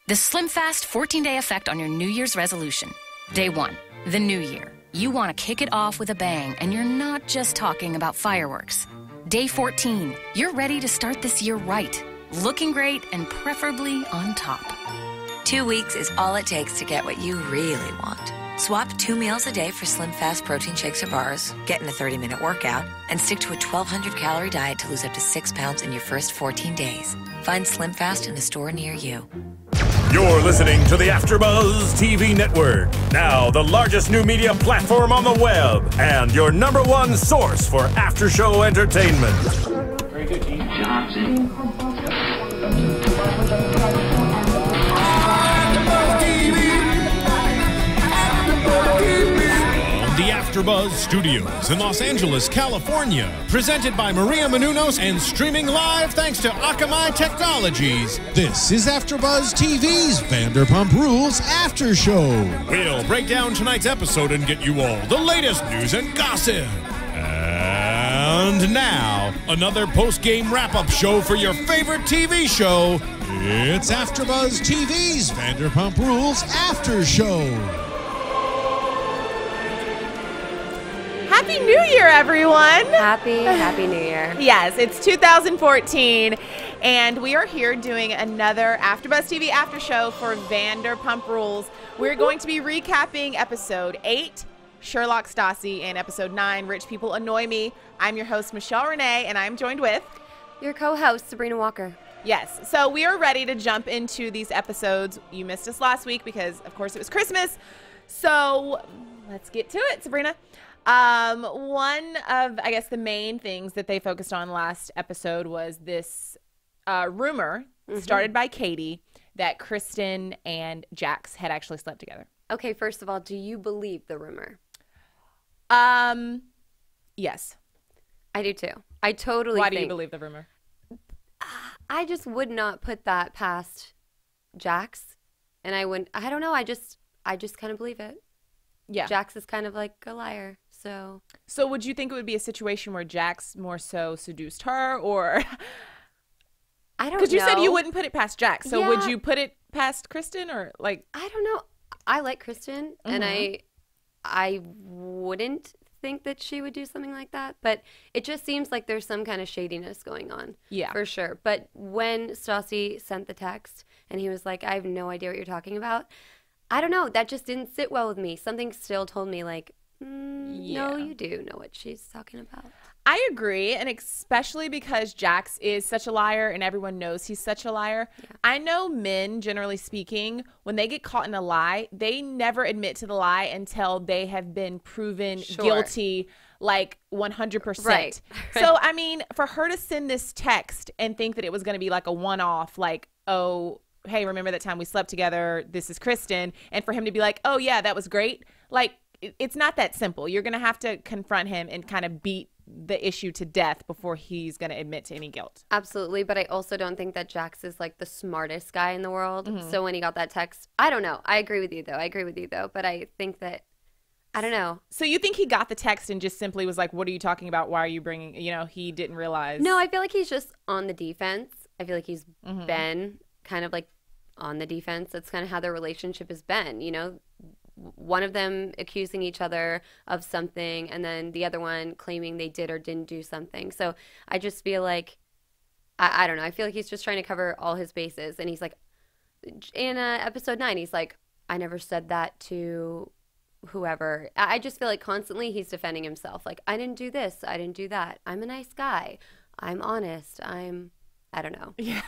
The Slim Fast 14-day effect on your New Year's resolution. Day 1, the new year. You want to kick it off with a bang, and you're not just talking about fireworks. Day 14, you're ready to start this year right, looking great and preferably on top. 2 weeks is all it takes to get what you really want. Swap 2 meals a day for Slim Fast protein shakes or bars, get in a 30-minute workout, and stick to a 1,200-calorie diet to lose up to 6 pounds in your first 14 days. Find Slim Fast in a store near you. You're listening to the AFTERBUZZ TV Network. Now, the largest new media platform on the web and your #1 source for after-show entertainment. Very good, Keith Johnson. The AFTERBUZZ Studios in Los Angeles, California. Presented by Maria Menounos and streaming live thanks to Akamai Technologies. This is AFTERBUZZ TV's Vanderpump Rules After Show. We'll break down tonight's episode and get you all the latest news and gossip. And now, another post-game wrap-up show for your favorite TV show. It's AFTERBUZZ TV's Vanderpump Rules After Show. Happy New Year, everyone! Happy New Year. Yes, it's 2014, and we are here doing another AFTERBUZZ TV After Show for Vanderpump Rules. We're going to be recapping Episode 8, Sherlock Stassi, and Episode 9, Rich People Annoy Me. I'm your host, Michelle Renee, and I'm joined with... Your co-host, Sabrina Walker. Yes, so we are ready to jump into these episodes. You missed us last week because, of course, it was Christmas. So let's get to it, Sabrina. One of, I guess, the main things that they focused on last episode was this rumor started by Katie that Kristen and Jax had actually slept together. Okay, first of all, do you believe the rumor? Yes. I do too. I totally Why do you believe the rumor? I just would not put that past Jax. And I don't know, I just kind of believe it. Yeah. Jax is kind of like a liar. So would you think it would be a situation where Jax more so seduced her, or I don't know. Because you said you wouldn't put it past Jax, so Yeah. would you put it past Kristen, or like? I don't know. I like Kristen, and I wouldn't think that she would do something like that, but it just seems like there's some kind of shadiness going on. Yeah, for sure. But when Stassi sent the text and he was like, "I have no idea what you're talking about," I don't know. That just didn't sit well with me. Something still told me like. No, you do know what she's talking about. I agree, and especially because Jax is such a liar and everyone knows he's such a liar. Yeah. I know men, generally speaking, when they get caught in a lie, they never admit to the lie until they have been proven guilty, like 100%. Right. So, I mean, for her to send this text and think that it was going to be like a one-off, like, oh, hey, remember that time we slept together? This is Kristen. And for him to be like, oh, yeah, that was great. Like, it's not that simple. You're going to have to confront him and kind of beat the issue to death before he's going to admit to any guilt. Absolutely. But I also don't think that Jax is like the smartest guy in the world. So when he got that text, I don't know. I agree with you, though. But I think that, I don't know. So you think he got the text and just simply was like, what are you talking about? Why are you bringing, he didn't realize. No, I feel like he's just on the defense. I feel like he's been kind of like on the defense. That's kind of how their relationship has been, one of them accusing each other of something and then the other one claiming they did or didn't do something. So I just feel like, I don't know. I feel like he's just trying to cover all his bases. And he's like, in episode 9, he's like, I never said that to whoever. I just feel like constantly he's defending himself. Like, I didn't do this. I didn't do that. I'm a nice guy. I'm honest. I don't know. Yeah.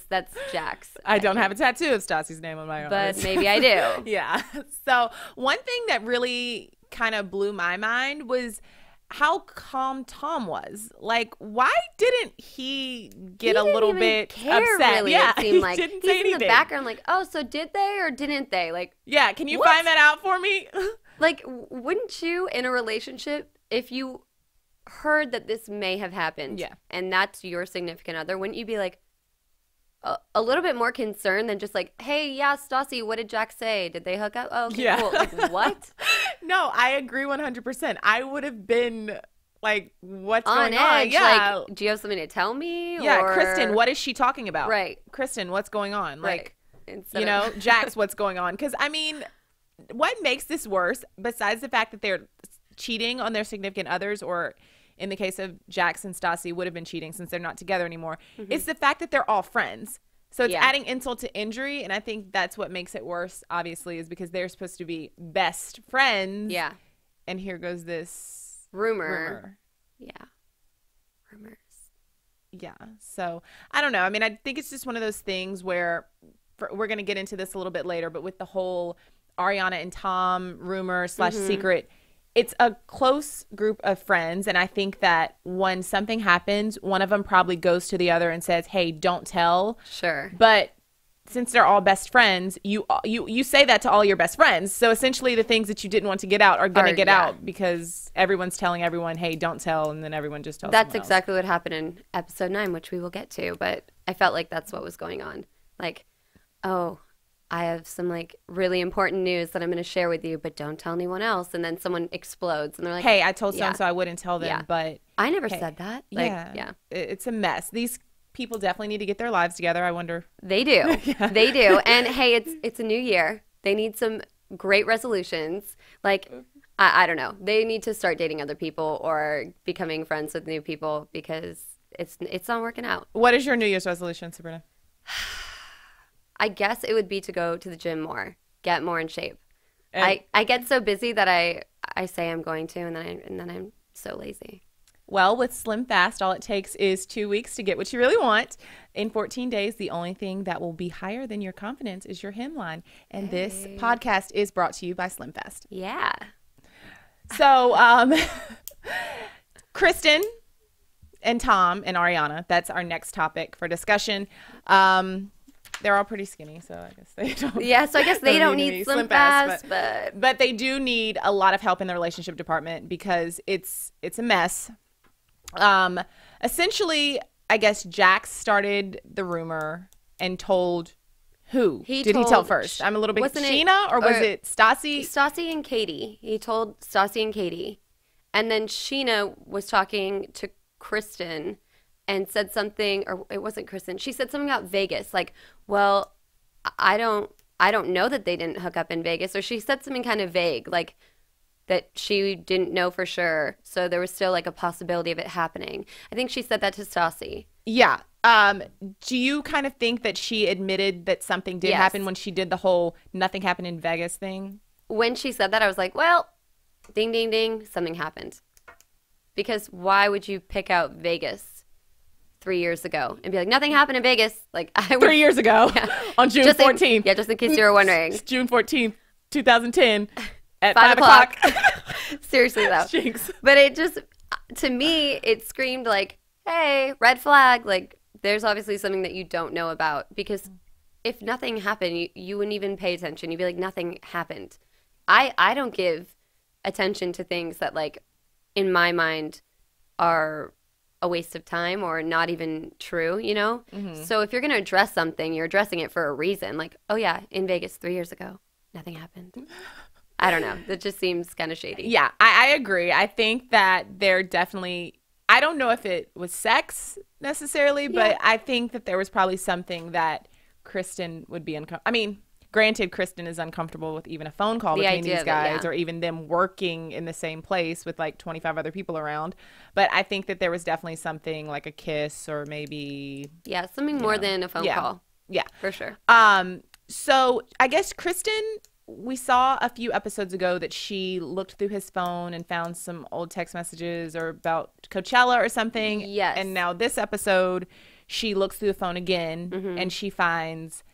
That's Jax. I don't have a tattoo of Stassi's name on my arm. But maybe I do. Yeah. So one thing that really kind of blew my mind was how calm Tom was. Like, why didn't he get a little bit upset? Really, yeah, it seemed like didn't he's say anything. In the background like, oh, so did they or didn't they? Like, yeah, can you find that out for me? Like, wouldn't you in a relationship, if you heard that this may have happened, and that's your significant other, wouldn't you be like a little bit more concerned than just like, hey, yeah, Stassi, what did Jax say? Did they hook up? Oh, okay, cool. Like, what? No, I agree 100%. I would have been like, what's on going edge. on? Yeah. Like, do you have something to tell me? Yeah, or... Kristen, what is she talking about? Right. Kristen, what's going on? Right. Like, Jax, what's going on? Because, I mean, what makes this worse, besides the fact that they're cheating on their significant others, or in the case of Jax and Stassi would have been cheating since they're not together anymore, it's the fact that they're all friends. So it's adding insult to injury, and I think that's what makes it worse, obviously, is because they're supposed to be best friends. Yeah. And here goes this rumor. Yeah. Rumors. Yeah. So I don't know. I mean, I think it's just one of those things where we're going to get into this a little bit later, but with the whole Ariana and Tom rumor / secret, it's a close group of friends. And I think that when something happens, one of them probably goes to the other and says, hey, don't tell. Sure. But since they're all best friends, you say that to all your best friends. So essentially the things that you didn't want to get out are going to get out because everyone's telling everyone, hey, don't tell. And then everyone just tells That's exactly what happened in episode 9, which we will get to. But I felt like that's what was going on. Like, oh, I have some like really important news that I'm going to share with you, but don't tell anyone else. And then someone explodes and they're like, hey, I told so-and-so I wouldn't tell them, but I never said that. Like, it's a mess. These people definitely need to get their lives together. I wonder. They do. They do. And hey, it's a new year. They need some great resolutions. Like, I don't know. They need to start dating other people or becoming friends with new people because it's not working out. What is your New Year's resolution, Sabrina? I guess it would be to go to the gym more, get more in shape. And I get so busy that I say I'm going to, and then I'm so lazy. Well, with Slim Fast, all it takes is 2 weeks to get what you really want. In 14 days, the only thing that will be higher than your confidence is your hemline. And this podcast is brought to you by Slim Fast. Yeah. So, Kristen and Tom and Ariana, that's our next topic for discussion. They're all pretty skinny, so I guess they don't. Yeah, so I guess they don't need Slim Fast, but they do need a lot of help in the relationship department because it's a mess. Essentially, I guess Jax started the rumor and told who? Did he tell first? I'm a little bit Sheena or was it Stassi? Stassi and Katie. He told Stassi and Katie, and then Sheena was talking to Kristen and said something, or it wasn't Kristen. She said something about Vegas, like, well, I don't know that they didn't hook up in Vegas, or she said something kind of vague, like that she didn't know for sure. So there was still like a possibility of it happening. I think she said that to Stassi. Yeah. Do you kind of think that she admitted that something did happen when she did the whole nothing happened in Vegas thing? When she said that, I was like, well, ding, ding, ding, something happened. Because why would you pick out Vegas 3 years ago and be like, nothing happened in Vegas? Like 3 years ago on June 14th. Just in case you were wondering. June 14th, 2010 at 5 o'clock. 5 Seriously, though. Jinx. But it just, to me, it screamed like, hey, red flag. Like, there's obviously something that you don't know about. Because if nothing happened, you wouldn't even pay attention. You'd be like, nothing happened. I don't give attention to things that, like, in my mind are a waste of time or not even true, you know? Mm-hmm. So if you're going to address something, you're addressing it for a reason. Like, oh yeah, in Vegas 3 years ago, nothing happened. I don't know. That just seems kind of shady. Yeah, I agree. I think that they're definitely, I don't know if it was sex necessarily, but I think that there was probably something that Kristen would be uncomfortable. I mean, granted, Kristen is uncomfortable with even a phone call between these guys or even them working in the same place with like 25 other people around. But I think that there was definitely something like a kiss or maybe. Yeah, something more than a phone call. Yeah. For sure. So I guess Kristen, we saw a few episodes ago that she looked through his phone and found some old text messages or about Coachella or something. Yes. And now this episode, she looks through the phone again and she finds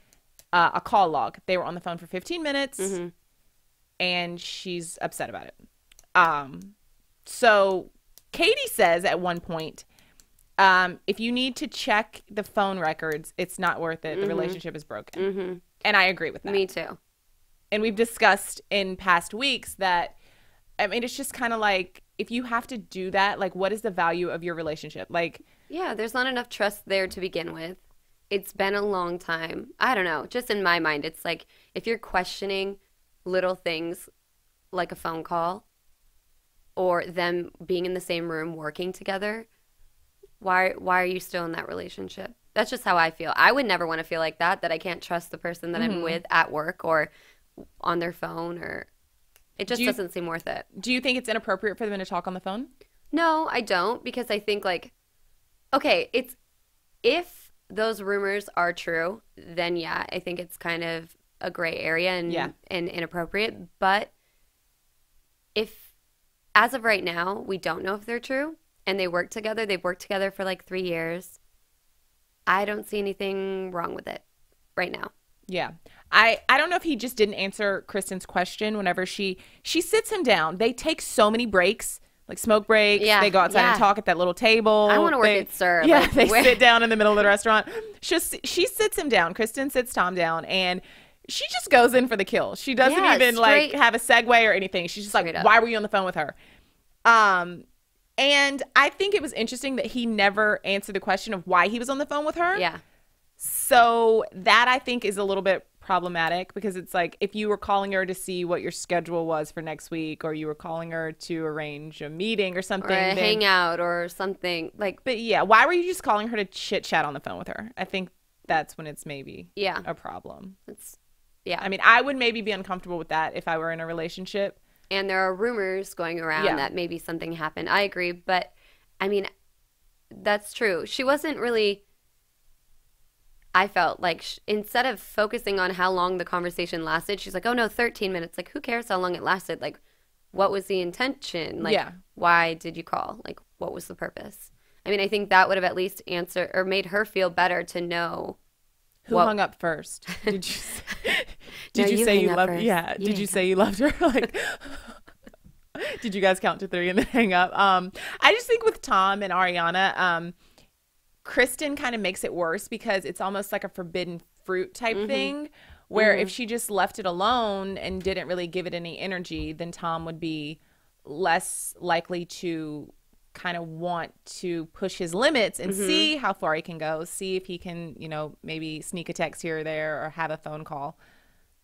a call log. They were on the phone for 15 minutes and she's upset about it. So Katie says at one point, if you need to check the phone records, it's not worth it. The relationship is broken. And I agree with that. Me too. And we've discussed in past weeks that, I mean, it's just kind of like, if you have to do that, like, what is the value of your relationship? Like, yeah, there's not enough trust there to begin with. It's been a long time. I don't know. Just in my mind, it's like, if you're questioning little things like a phone call or them being in the same room working together, why are you still in that relationship? That's just how I feel. I would never want to feel like that I can't trust the person that I'm with at work or on their phone, or it just doesn't seem worth it. Do you think it's inappropriate for them to talk on the phone? No, I don't, because I think like, okay, if those rumors are true, then yeah, I think it's kind of a gray area and inappropriate. But if, as of right now, we don't know if they're true and they work together, they've worked together for like 3 years, I don't see anything wrong with it right now. Yeah. I don't know if he just didn't answer Kristen's question whenever she sits him down. They take so many breaks, like smoke breaks. Yeah. They go outside and talk at that little table. I want to work at Sir. Yeah, they sit down in the middle of the restaurant. She sits him down. Kristen sits Tom down, and she just goes in for the kill. She doesn't even like have a segue or anything. She's just like, why were you on the phone with her? And I think it was interesting that he never answered the question of why he was on the phone with her. Yeah. So that I think is a little bit problematic, because it's like if you were calling her to see what your schedule was for next week, or you were calling her to arrange a meeting or something, or a hangout or something like. But yeah, why were you just calling her to chit chat on the phone with her? I think that's when it's maybe a problem. I mean, I would maybe be uncomfortable with that if I were in a relationship. And there are rumors going around that maybe something happened. I agree. But, I mean, that's true. She wasn't really, I felt like, instead of focusing on how long the conversation lasted, she's like, oh, no, 13 minutes. Like, who cares how long it lasted? Like, what was the intention? Like, why did you call? Like, what was the purpose? I mean, I think that would have at least answered or made her feel better to know. Who hung up first? Did you say you loved her? Yeah. Did you say you loved her? Like, did you guys count to 3 and then hang up? I just think with Tom and Ariana, Kristen kind of makes it worse, because it's almost like a forbidden fruit type thing, where if she just left it alone and didn't really give it any energy, then Tom would be less likely to kind of want to push his limits and see how far he can go, see if he can, maybe sneak a text here or there or have a phone call.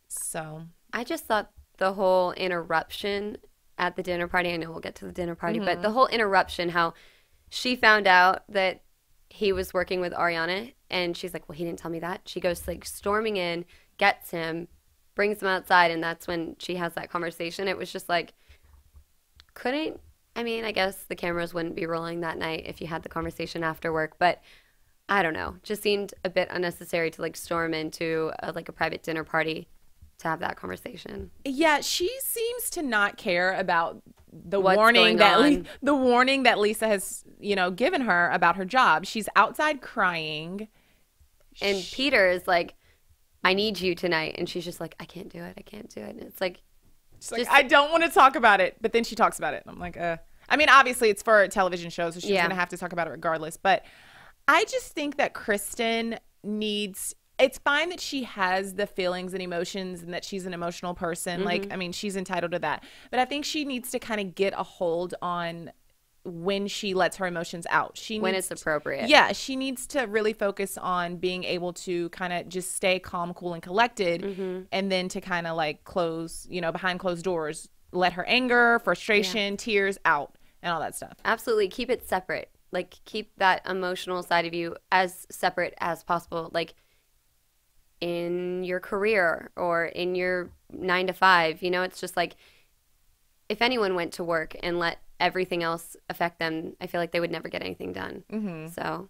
So I just thought the whole interruption at the dinner party, I know we'll get to the dinner party, but the whole interruption, how she found out that he was working with Ariana, and she's like, well, he didn't tell me that. She goes like storming in, gets him, brings him outside, and that's when she has that conversation. It was just like, I guess the cameras wouldn't be rolling that night if you had the conversation after work, but I don't know. Just seemed a bit unnecessary to like storm into a private dinner party to have that conversation. Yeah, she seems to not care about the warning that Lisa has, given her about her job. She's outside crying. And Peter is like, I need you tonight. And she's just like, I can't do it. And it's like, she's like, I don't want to talk about it. But then she talks about it. And I'm like, I mean, obviously it's for a television show, so she's going to have to talk about it regardless. But I just think that Kristen needs, it's fine that she has the feelings and emotions and that she's an emotional person. Like, I mean, she's entitled to that. But I think she needs to kind of get a hold on when she lets her emotions out. When it's appropriate. Yeah, she needs to really focus on being able to kind of just stay calm, cool, and collected, and then to kind of like close, behind closed doors, let her anger, frustration, tears out, and all that stuff. Absolutely. Keep it separate. Like, keep that emotional side of you as separate as possible. Like, in your career or in your 9 to 5, it's just like, if anyone went to work and let everything else affect them, I feel like they would never get anything done. So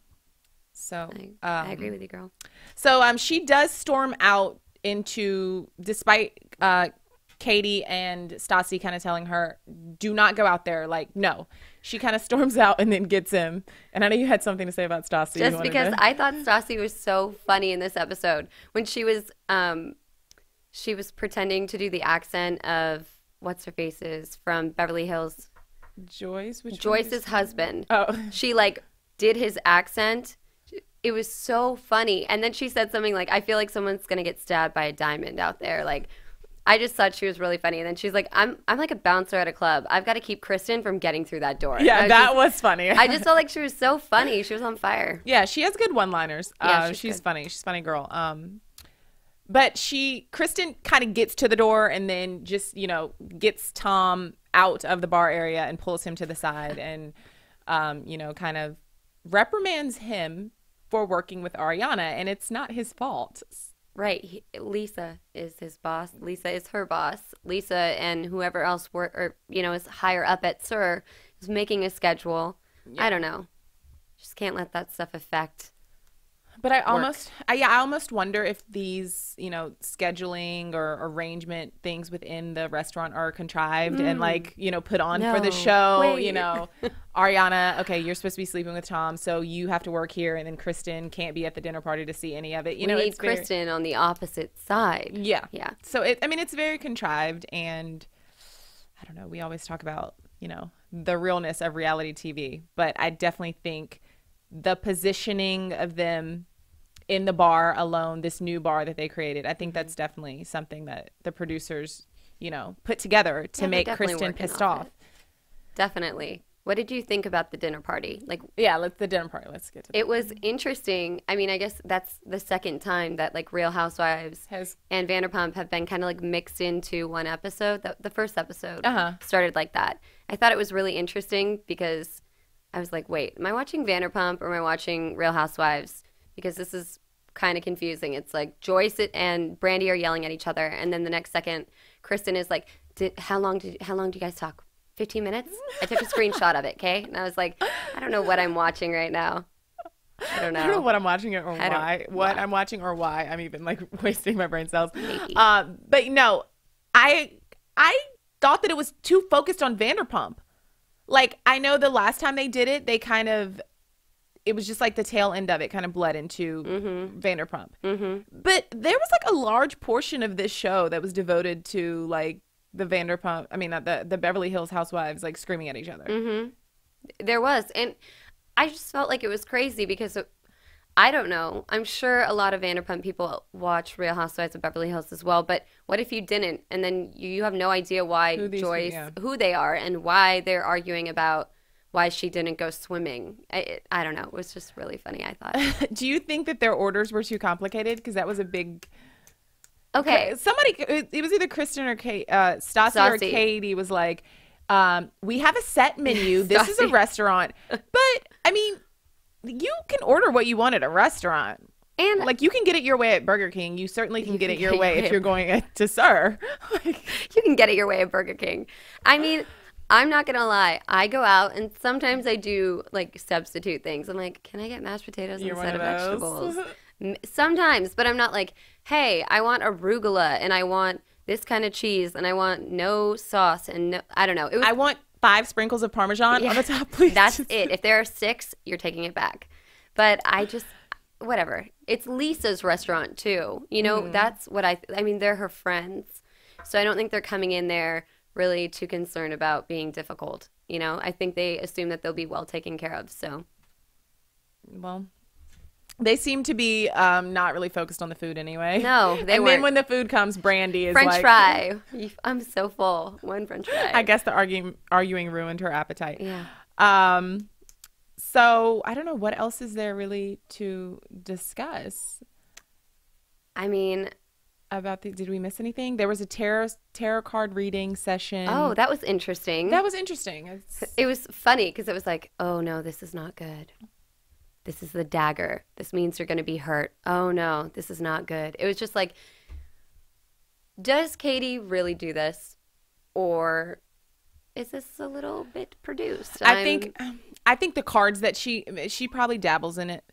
I agree with you, girl. So she does storm out into, despite Katie and Stassi kind of telling her, do not go out there. Like, no. She kind of storms out and then gets him. And I know you had something to say about Stassi. Just because I thought Stassi was so funny in this episode. When she was pretending to do the accent of, what's her face's from Beverly Hills? Joyce's husband. Oh. She did his accent. It was so funny. And then she said something like, I feel like someone's going to get stabbed by a diamond out there. Like, I just thought she was really funny. And then she's like, I'm like a bouncer at a club. I've got to keep Kristen from getting through that door. Yeah, that was funny. I just felt like she was so funny. She was on fire. Yeah, she has good one-liners. Yeah, she's funny. She's a funny girl. But Kristen kind of gets to the door and then just, gets Tom out of the bar area and pulls him to the side and, kind of reprimands him for working with Ariana, and it's not his fault. Right. Lisa is his boss. Lisa is her boss. Lisa and whoever else is higher up at SUR is making a schedule. Yeah. I don't know. Just can't let that stuff affect. But I almost wonder if these, scheduling or arrangement things within the restaurant are contrived and put on for the show. Wait. Ariana, okay, you're supposed to be sleeping with Tom, so you have to work here, and then Kristen can't be at the dinner party to see any of it. We need Kristen on the opposite side. Yeah. So it's very contrived, and I don't know. We always talk about the realness of reality TV, but I definitely think the positioning of them in the bar alone, this new bar that they created, I think that's definitely something that the producers, put together to make Kristen pissed off. Definitely. What did you think about the dinner party? The dinner party. Let's get to that. It was interesting. I mean, I guess that's the second time that Real Housewives and Vanderpump have been kind of mixed into one episode. The first episode started like that. I thought it was really interesting because I was like, wait, am I watching Vanderpump or am I watching Real Housewives? Because this is kind of confusing. It's like Joyce and Brandy are yelling at each other, and then the next second, Kristen is like, how long do you guys talk? 15 minutes? I took a screenshot of it, okay? And I was like, I don't know what I'm watching right now. I don't know what I'm watching or why. I'm watching or why I'm even wasting my brain cells. Maybe. But no, I thought that it was too focused on Vanderpump. I know the last time they did it, it was just the tail end of it kind of bled into Vanderpump. Mm-hmm. But there was a large portion of this show that was devoted to the Vanderpump, the Beverly Hills Housewives screaming at each other. Mm-hmm. There was. And I just felt like it was crazy because I don't know. I'm sure a lot of Vanderpump people watch Real Housewives of Beverly Hills as well. But what if you didn't? And then you have no idea why who they are and why they're arguing about why she didn't go swimming. I don't know. It was just really funny, I thought. Do you think that their orders were too complicated? Because that was a big... Okay. It was either Kristen or Stassi or Katie was like, we have a set menu. This is a restaurant. But, you can order what you want at a restaurant. And you can get it your way at Burger King. You certainly can get it your way if you're going to SUR. You can get it your way at Burger King. I'm not going to lie. I go out and sometimes I do substitute things. I'm like, can I get mashed potatoes instead of vegetables? Sometimes, but I'm not like, hey, I want arugula and I want this kind of cheese and I want no sauce and no, I don't know. I want 5 sprinkles of Parmesan on the top, please. That's it. If there are 6, you're taking it back. But whatever. It's Lisa's restaurant too. That's what they're her friends. So I don't think they're coming in there really too concerned about being difficult. I think they assume that they'll be well taken care of. So, well, they seem to be not really focused on the food anyway. No, they weren't. And then when the food comes, Brandy is French fry. I'm so full. One French fry. I guess the arguing ruined her appetite. Yeah. So I don't know what else is there really to discuss. Did we miss anything? There was a tarot card reading session. Oh, that was interesting. It was funny because it was like, oh no, this is not good. This is the dagger. This means you're going to be hurt. Oh no, this is not good. It was just like, does Katie really do this? Or is this a little bit produced? I think the cards that she probably dabbles in it.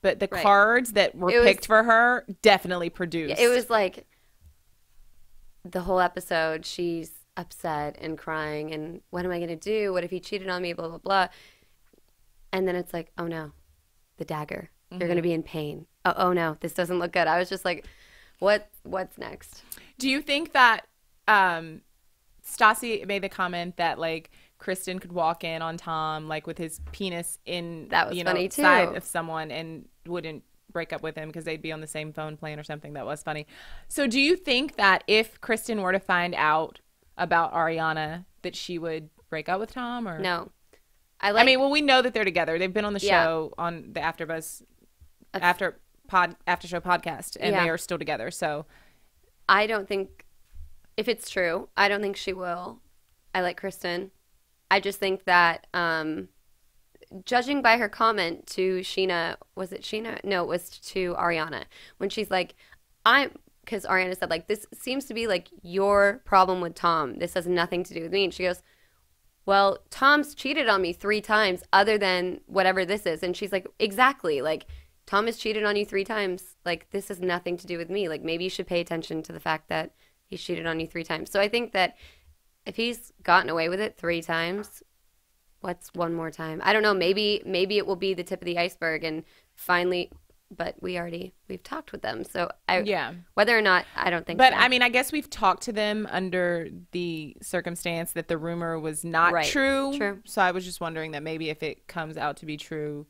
But the cards that were picked for her definitely produced. It was like the whole episode, she's upset and crying and what am I going to do? What if he cheated on me? Blah, blah, blah. And then it's like, oh no, the dagger. You're going to be in pain. Oh no, this doesn't look good. I was just like, what's next? Do you think that Stassi made the comment that Kristen could walk in on Tom with his penis in funny too. Side of someone and wouldn't break up with him because they'd be on the same phone plan or something? That was funny. So do you think that if Kristen were to find out about Ariana that she would break up with Tom? Or no? We know that they're together. They've been on the show on the AFTERBUZZ after show podcast, and they are still together. So I don't think, if it's true, I don't think she will. I like Kristen. I just think that judging by her comment to Sheena, was it Sheena? No, it was to Ariana. When she's like, because Ariana said, like, this seems to be like your problem with Tom. This has nothing to do with me. And she goes, well, Tom's cheated on me 3 times other than whatever this is. And she's like, exactly. Like, Tom has cheated on you 3 times. Like, this has nothing to do with me. Like, maybe you should pay attention to the fact that he's cheated on you 3 times. So I think that if he's gotten away with it 3 times, what's one more time? I don't know. Maybe it will be the tip of the iceberg and finally, but we've talked with them. So whether or not, I don't think so. But I mean, I guess we've talked to them under the circumstance that the rumor was not true. True. So I was just wondering that maybe if it comes out to be true,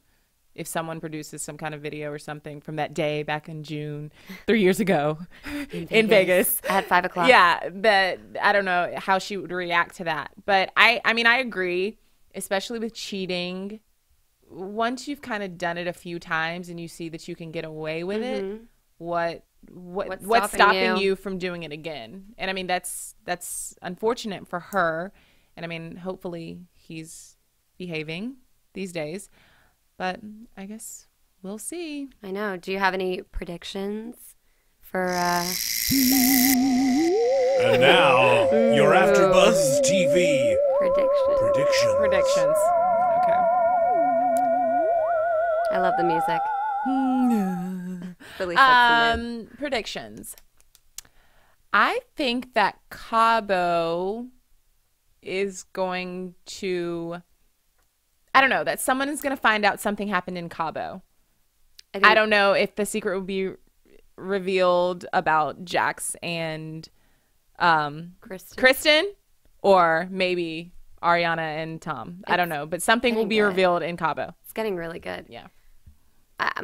if someone produces some kind of video or something from that day back in June, 3 years ago in Vegas. At 5 o'clock. Yeah, that I don't know how she would react to that. But I mean, I agree, especially with cheating. Once you've kind of done it a few times and you see that you can get away with it, what's stopping you from doing it again? And I mean, that's unfortunate for her. And I mean, hopefully he's behaving these days. But I guess we'll see. I know. Do you have any predictions for And now, your AfterBuzz TV predictions. Okay. I love the music. Really sets the mood. Predictions. I think that Cabo is going to, I don't know, that someone is going to find out something happened in Cabo. I don't know if the secret will be revealed about Jax and Kristen, or maybe Ariana and Tom. I don't know, but something will be revealed in Cabo. It's getting really good. Yeah.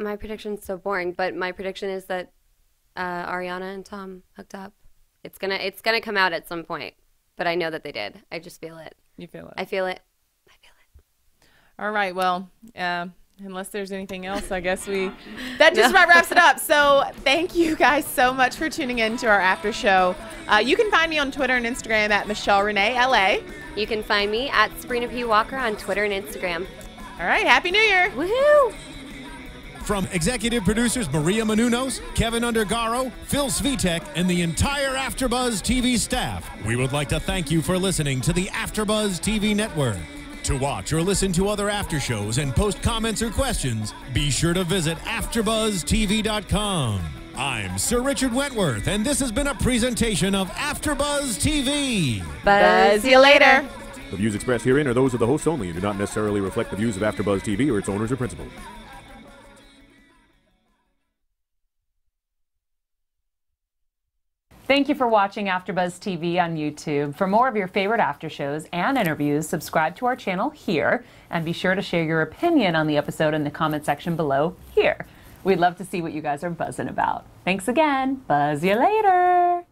My prediction's so boring, but my prediction is that Ariana and Tom hooked up. It's gonna come out at some point, but I know that they did. I just feel it. You feel it? I feel it. All right. Well, unless there's anything else, I guess that just about wraps it up. So thank you guys so much for tuning in to our after show. You can find me on Twitter and Instagram at Michelle Renee LA. You can find me at Sabrina P. Walker on Twitter and Instagram. All right. Happy New Year. Woohoo! From executive producers Maria Menounos, Kevin Undergaro, Phil Svitek, and the entire AfterBuzz TV staff, we would like to thank you for listening to the AfterBuzz TV network. To watch or listen to other after shows and post comments or questions, be sure to visit AfterBuzzTV.com. I'm Sir Richard Wentworth, and this has been a presentation of AfterBuzz TV. Buzz you later. The views expressed herein are those of the hosts only and do not necessarily reflect the views of AfterBuzz TV or its owners or principals. Thank you for watching AfterBuzz TV on YouTube. For more of your favorite after shows and interviews, subscribe to our channel here, and be sure to share your opinion on the episode in the comment section below here. We'd love to see what you guys are buzzing about. Thanks again. Buzz you later.